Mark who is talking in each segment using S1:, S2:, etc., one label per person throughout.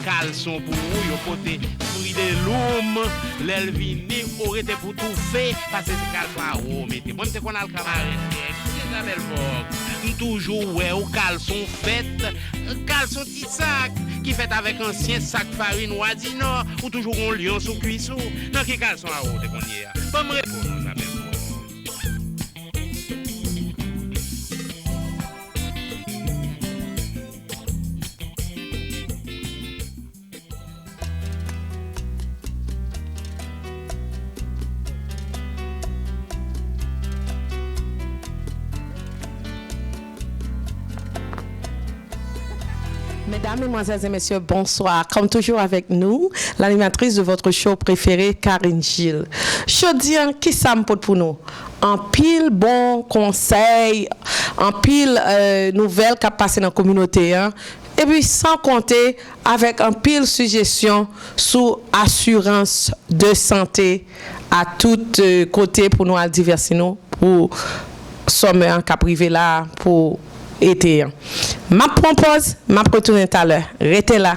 S1: caleçon pour vous, yo pote fruit de l'homme, l'elvini aurait été pour tout fait parce que c'est caleçon à mettez. Moi me qu'on a le cabaret, c'est la belle vogue. Toujours ouais au caleçon fait, caleçon petit sac qui fait avec ancien sac farine ou adino ou toujours un lion sous cuisseau. Dans qui caleçon à haut qu'on y a. Pas me répondre ça belle.
S2: Mesdames, Mesdemoiselles et Messieurs, bonsoir. Comme toujours avec nous, l'animatrice de votre show préféré, Karine Gilles. Jodi, qui ça me porte pour nous? En pile bon conseil, en pile nouvelles qui passent dans la communauté. Hein? Et puis, sans compter avec un pile suggestion sur assurance de santé à tout côté pour nous diversifier nous, pour sommer en cas privé là, pour été. Ma propose, ma retourner tout à l'heure. Restez là.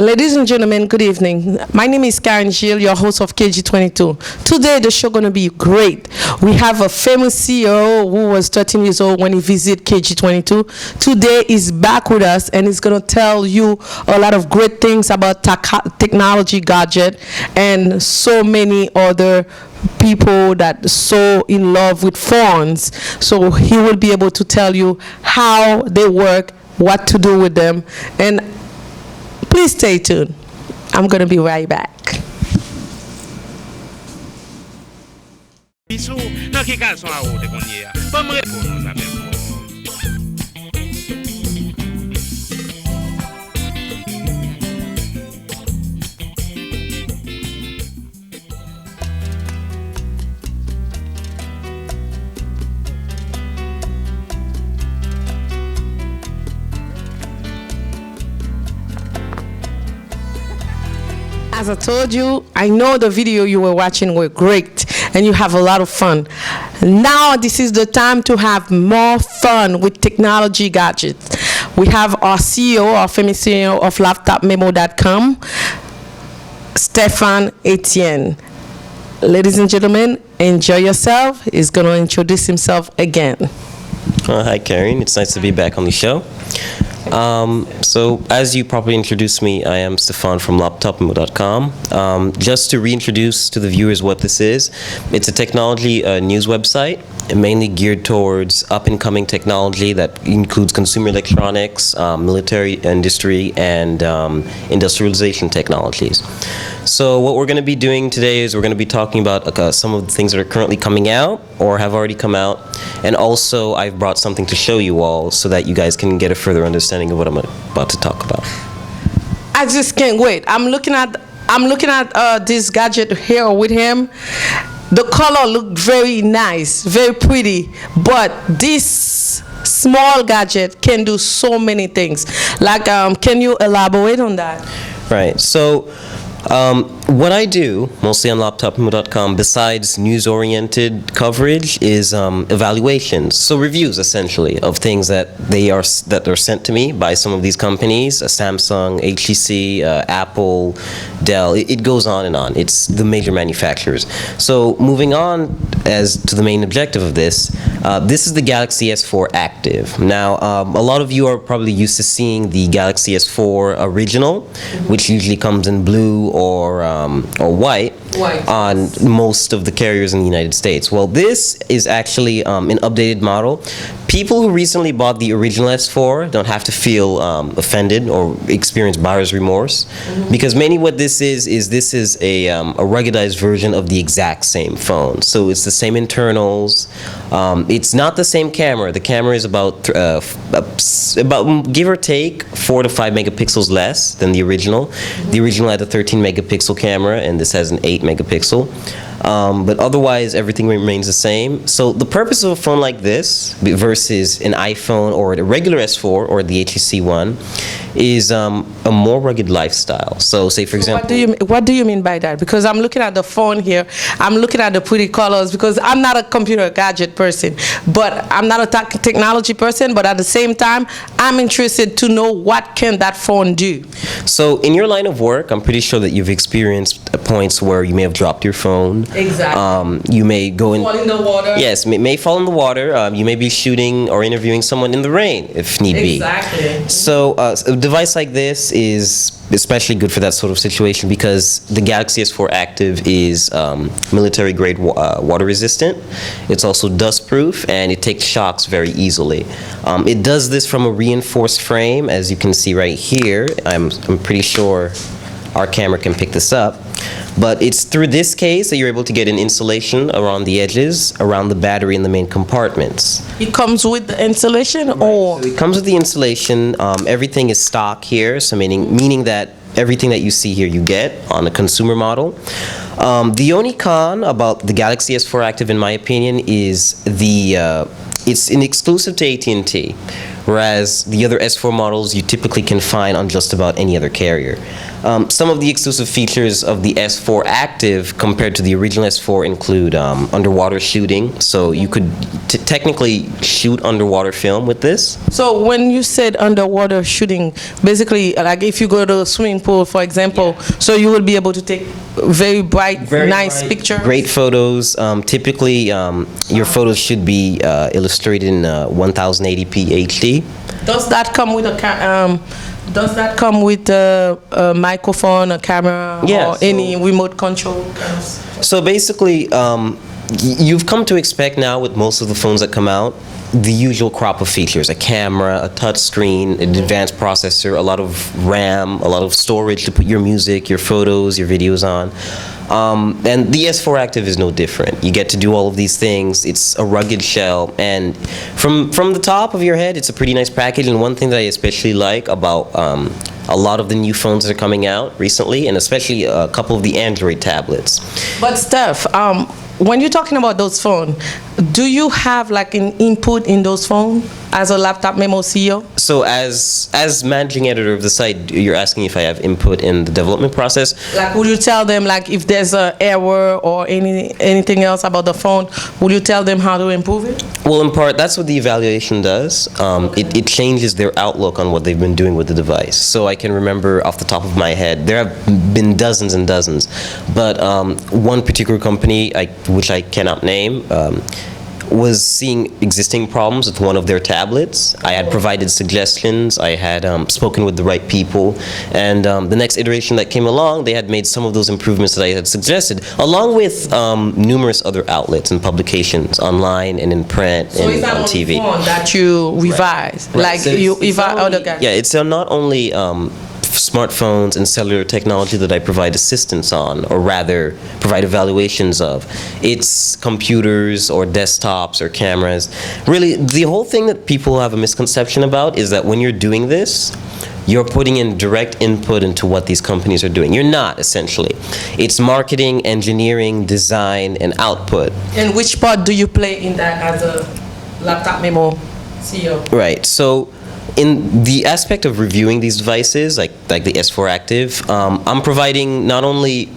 S2: Ladies and gentlemen, good evening. My name is Karine Gilles, your host of KG22. Today, the show going to be great. We have a famous CEO who was 13 years old when he visited KG22. Today, he's back with us, and he's going to tell you a lot of great things about technology, gadget, and so many other people that so in love with phones. So he will be able to tell you how they work, what to do with them, and please stay tuned. I'm going to be right back. As I told you, I know the video you were watching were great and you have a lot of fun. Now this is the time to have more fun with technology gadgets. We have our CEO, our famous CEO of laptopmemo.com, Stefan Etienne. Ladies and gentlemen, enjoy yourself. He's going to introduce himself again.
S3: Hi, Karine. It's nice to be back on the show. So as you properly introduced me, I am Stefan from laptopmemo.com. Just to reintroduce to the viewers what this is, it's a technology news website, mainly geared towards up-and-coming technology that includes consumer electronics, military industry, and industrialization technologies. So what we're going to be doing today is we're going to be talking about some of the things that are currently coming out or have already come out, and also I've brought something to show you all so that you guys can get a further understanding of what I'm about to talk about.
S2: I just can't wait. I'm looking at this gadget here with him. The color looked very nice, very pretty, but this small gadget can do so many things. Like, can you elaborate on that?
S3: Right. So what I do, mostly on laptopmemo.com, besides news-oriented coverage, is evaluations. So reviews, essentially, of things that are sent to me by some of these companies, Samsung, HTC, Apple, Dell. It goes on and on. It's the major manufacturers. So moving on as to the main objective of this, this is the Galaxy S4 Active. Now, a lot of you are probably used to seeing the Galaxy S4 Original, which usually comes in blue or white. on most of the carriers in the United States. Well, this is actually an updated model. People who recently bought the original S4 don't have to feel offended or experience buyer's remorse, because mainly what this is a ruggedized version of the exact same phone. So it's the same internals. It's not the same camera. The camera is about give or take 4 to 5 megapixels less than the original. The original had a 13 megapixel camera, and this has an 8 megapixel. But otherwise, everything remains the same. So the purpose of a phone like this versus an iPhone or a regular S4 or the HTC One is a more rugged lifestyle. So say, for example...
S2: What do you mean by that? Because I'm looking at the phone here. I'm looking at the pretty colors, because I'm not a computer gadget person, but I'm not a technology person, but at the same time, I'm interested to know what can that phone do.
S3: So in your line of work, I'm pretty sure that you've experienced points where you may have dropped your phone.
S2: Exactly.
S3: You may go in...
S2: Fall in the water.
S3: Yes, may fall in the water. You may be shooting or interviewing someone in the rain, if need be.
S2: Exactly.
S3: So a device like this is especially good for that sort of situation, because the Galaxy S4 Active is military-grade water resistant. It's also dust-proof, and it takes shocks very easily. It does this from a reinforced frame, as you can see right here. I'm pretty sure our camera can pick this up. But it's through this case that you're able to get an insulation around the edges, around the battery in the main compartments.
S2: It comes with the insulation, or?
S3: So it comes with the insulation. Everything is stock here, so meaning that everything that you see here you get on a consumer model. The only con about the Galaxy S4 Active, in my opinion, is it's an exclusive to AT&T, whereas the other S4 models you typically can find on just about any other carrier. Some of the exclusive features of the S4 Active compared to the original S4 include underwater shooting, so you could technically shoot underwater film with this.
S2: So when you said underwater shooting, basically, like if you go to a swimming pool, for example, so you will be able to take very bright, nice pictures?
S3: Great photos. Typically, your photos should be illustrated in 1080p HD.
S2: Does that come with a microphone, a camera, or any remote control?
S3: So basically, you've come to expect now with most of the phones that come out, the usual crop of features: a camera, a touch screen, an advanced processor, a lot of RAM, a lot of storage to put your music, your photos, your videos on. And the S4 Active is no different. You get to do all of these things. It's a rugged shell, and from the top of your head, it's a pretty nice package. And one thing that I especially like about a lot of the new phones that are coming out recently, and especially a couple of the Android tablets.
S2: But Steph, when you're talking about those phones, do you have like an input in those phones as a laptop memo CEO?
S3: So as managing editor of the site, you're asking if I have input in the development process? Like,
S2: would you tell them, like, if there's an error or anything else about the phone, would you tell them how to improve it?
S3: Well, in part, that's what the evaluation does. It changes their outlook on what they've been doing with the device. So I can remember off the top of my head, there have been dozens and dozens. But one particular company, which I cannot name, was seeing existing problems with one of their tablets. I had provided suggestions, I had spoken with the right people, and the next iteration that came along, they had made some of those improvements that I had suggested, along with numerous other outlets and publications, online and in print and on TV.
S2: So it's that you revise, like you evaluate other guys?
S3: Yeah, it's not only smartphones and cellular technology that I provide assistance on, or rather provide evaluations of. It's computers or desktops or cameras. Really, the whole thing that people have a misconception about is that when you're doing this, you're putting in direct input into what these companies are doing. You're not, essentially. It's marketing, engineering, design, and output.
S2: And which part do you play in that as a laptop memo CEO?
S3: Right, so in the aspect of reviewing these devices, like the S4 Active, I'm providing not only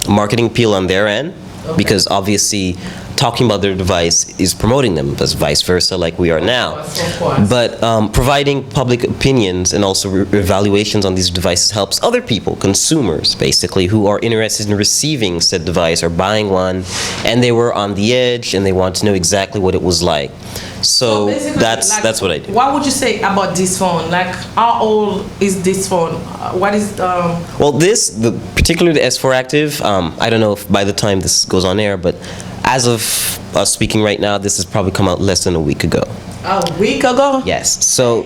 S3: marketing appeal on their end, because obviously talking about their device is promoting them, as vice versa, like we are now.
S2: Of course.
S3: But providing public opinions and also evaluations on these devices helps other people, consumers, basically, who are interested in receiving said device or buying one, and they were on the edge and they want to know exactly what it was like. So that's what I do.
S2: What would you say about this phone? Like, how old is this phone? What is
S3: Well, particularly the S4 Active, I don't know if by the time this goes on air, but as of us speaking right now, this has probably come out less than a week ago.
S2: a week ago?
S3: Yes. So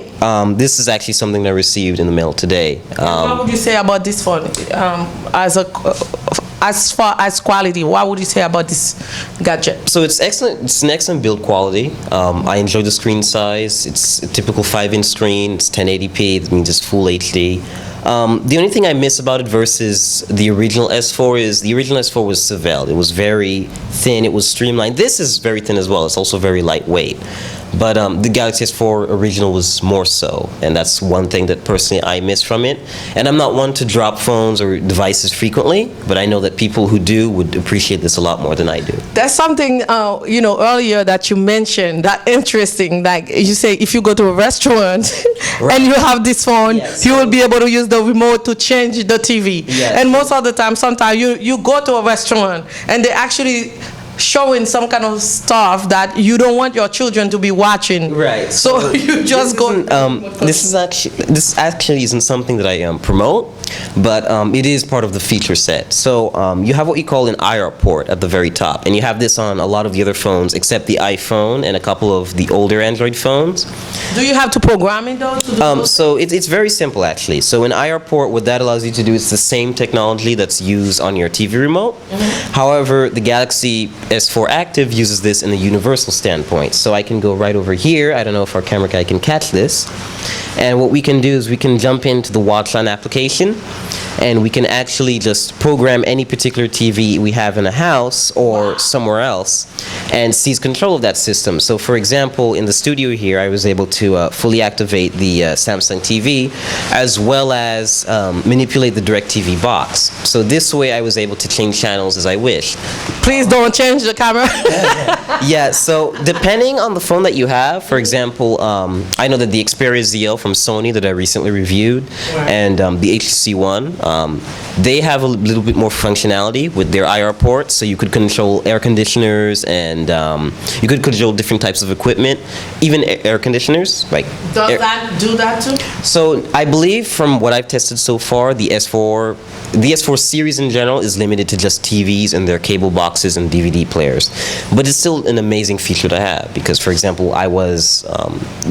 S3: this is actually something that I received in the mail today.
S2: What would you say about this phone? As far as quality, what would you say about this gadget?
S3: So it's excellent. It's an excellent build quality. I enjoy the screen size. It's a typical 5-inch screen. It's 1080p. That means it's full HD. The only thing I miss about it versus the original S4 is the original S4 was Lavelle. It was very thin. It was streamlined. This is very thin as well. It's also very lightweight. But the Galaxy S4 original was more so, and that's one thing that personally I miss from it. And I'm not one to drop phones or devices frequently, but I know that people who do would appreciate this a lot more than I do.
S2: There's something, earlier that you mentioned that interesting. Like you say, if you go to a restaurant
S3: Right.
S2: and you have this phone,
S3: Yes.
S2: you will be able to use the remote to change the TV.
S3: Yes.
S2: And most of the time, sometimes you go to a restaurant and they actually showing some kind of stuff that you don't want your children to be watching.
S3: Right.
S2: So you just go.
S3: This actually isn't something that I promote, but it is part of the feature set. So you have what you call an IR port at the very top, and you have this on a lot of the other phones except the iPhone and a couple of the older Android phones.
S2: Do you have to program it though? To do those?
S3: So it's very simple actually. So an IR port, what that allows you to do is the same technology that's used on your TV remote. However, the Galaxy S4 Active uses this in a universal standpoint. So I can go right over here. I don't know if our camera guy can catch this. And what we can do is we can jump into the Watchline application, and we can actually just program any particular TV we have in a house or somewhere else and seize control of that system. So for example, in the studio here, I was able to fully activate the Samsung TV as well as manipulate the DirecTV box. So this way I was able to change channels as I wished.
S2: Please don't change the camera.
S3: Yeah, so depending on the phone that you have, for example, I know that the Xperia ZL from Sony that I recently reviewed and the HTC One, they have a little bit more functionality with their IR ports, so you could control air conditioners and you could control different types of equipment, even air conditioners. Like
S2: Does that do that too?
S3: So I believe from what I've tested so far, the S4 series in general is limited to just TVs and their cable boxes and DVD players. But it's still an amazing feature to have because, for example, I was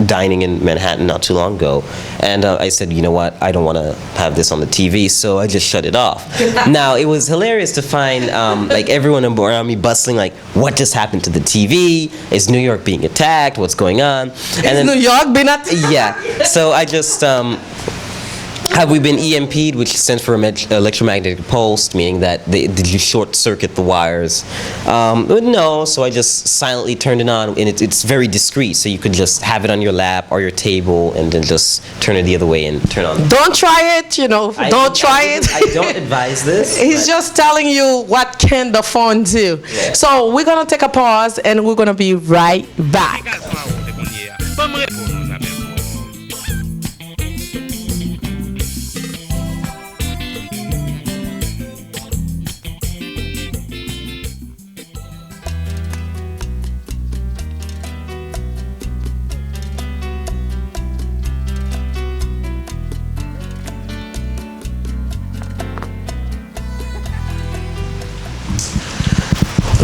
S3: dining in Manhattan not too long ago, and I said, you know what, I don't want to have this on the TV, so I just shut it off. Now, it was hilarious to find like everyone around me bustling like, what just happened to the TV? Is New York being attacked? What's going on? And
S2: Is New York been at?
S3: Yeah, so I just have we been EMP'd, which stands for electromagnetic pulse, meaning that did you short circuit the wires? No, so I just silently turned it on, and it's very discreet, so you could just have it on your lap or your table and then just turn it the other way and turn on.
S2: Don't try it, don't try it.
S3: I don't advise this.
S2: He's just telling you what can the phone do.
S3: Yeah.
S2: So we're going to take a pause and we're going to be right back.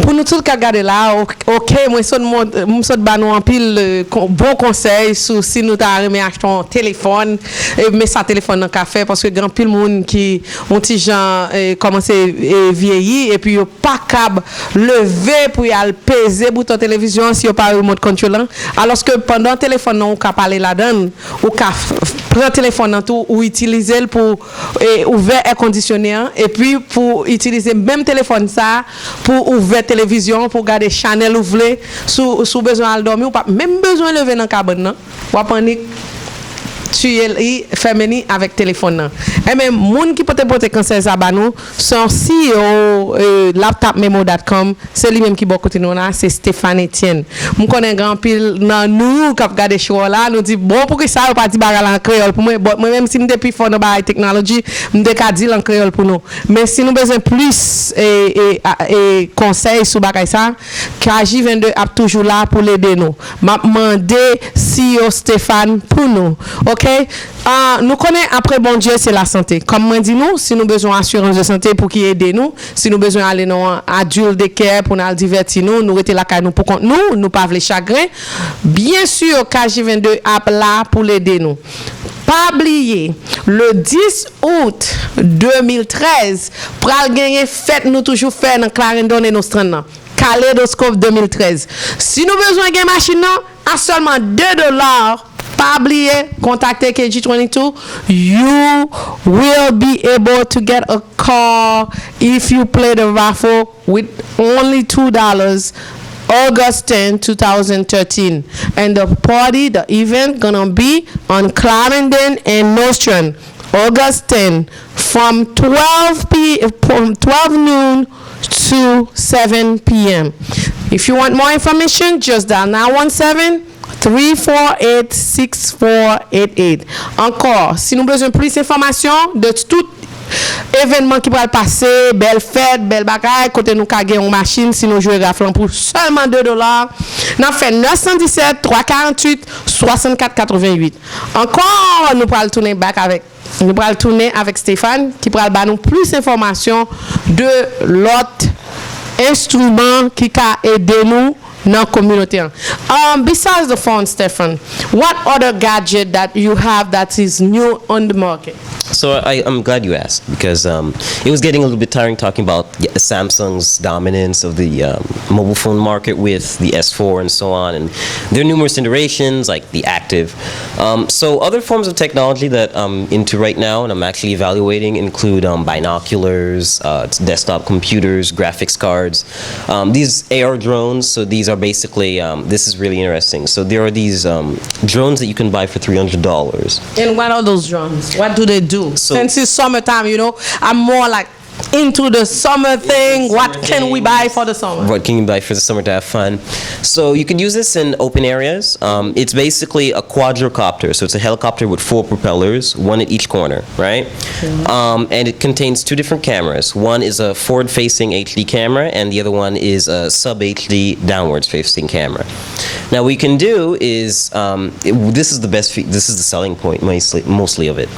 S2: Pour nous tous qui regardons là, ok, moi je ba nous en pile bon conseil sur si nous t'a aimé acheter un téléphone et mettre ça téléphone dans café parce que grand pile monde qui ont petit gens commencer vieillir et puis yo pas capable lever pour y aller peser bouton télévision si yo pas remote control alors que pendant téléphone on ka parler là-dedans ou ka prendre téléphone dans tout ou utiliser pour ouvrir air conditionnaire et puis pour utiliser même téléphone ça pour ouvrir télévision pour garder channel ouvert sous besoin de dormir ou pas même besoin lever dans cabane non ou panique fait meni avec téléphone nan. Et même moun qui peut porter conseil ça ba nous son CEO laptopmemo.com, c'est lui même qui bon côté nous là, c'est Stefan Etienne. M'm connais grand pile nan nous qui regarder show là, nous dit bon pour que ça pas dit bagarre en créole pour moi même si m'était plus fort dans ba technologie, m'était ka dire en créole pour nous. Mais si nous besoin plus et conseil sur bagay ça, kg22 a toujours là pour l'aider nous. M'a demandé CEO Stéphane pour nous. OK? Nous connaissons après bon Dieu c'est la santé. Comme moi dit nous, si nous besoin assurance de santé pour qui aider nous, si nous besoin aller dans adulte de care pour nous divertir nous rester là nous pour compte nous pas les chagrin. Bien sûr kg22 a là pour l'aider nous. Pas oublier, le 10 août 2013, pral gagner fête nous toujours faire dans Clarendon et Nostrand. Kaleidoscope 2013. Si nous besoin de machine à seulement $2, pas oublier, contactez kg22. You will be able to get a car if you play the raffle with only $2. August 10, 2013. And the event gonna be on Clarendon and Nostrand. August 10 from 12 noon to 7 p.m. If you want more information, just dial 917-348-6488. Encore, si nous besoin plus d'informations de tout événement qui va passer, belle fête, belle bagaille, côté nous ka gen une machine si nous jouer raflan pour seulement $2. Nous fait 917 348 64 88. Encore nous pourrons tourner avec Stéphane qui pourra nous plus d'informations de l'autre instrument qui a aidé nous dans la communauté. Besides the phone, Stefan, what other gadget that you have that is new on the market?
S3: So I'm glad you asked because it was getting a little bit tiring talking about Samsung's dominance of the mobile phone market with the S4 and so on, and there are numerous iterations like the Active. So other forms of technology that I'm into right now and I'm actually evaluating include binoculars, desktop computers, graphics cards, these AR drones. So these are basically, this is really interesting. So there are these drones that you can buy for $300.
S2: And what are those drones? What do they do? So, since it's summertime, you know, I'm more like into the summer thing. What can we buy for the summer?
S3: What can you buy for the summer to have fun? So you can use this in open areas. It's basically a quadrocopter. So it's a helicopter with 4 propellers, one at each corner, right? Mm-hmm. And it contains 2 different cameras. One is a forward-facing HD camera, and the other one is a sub-HD downwards-facing camera. Now what you can do is, this is the selling point mostly of it.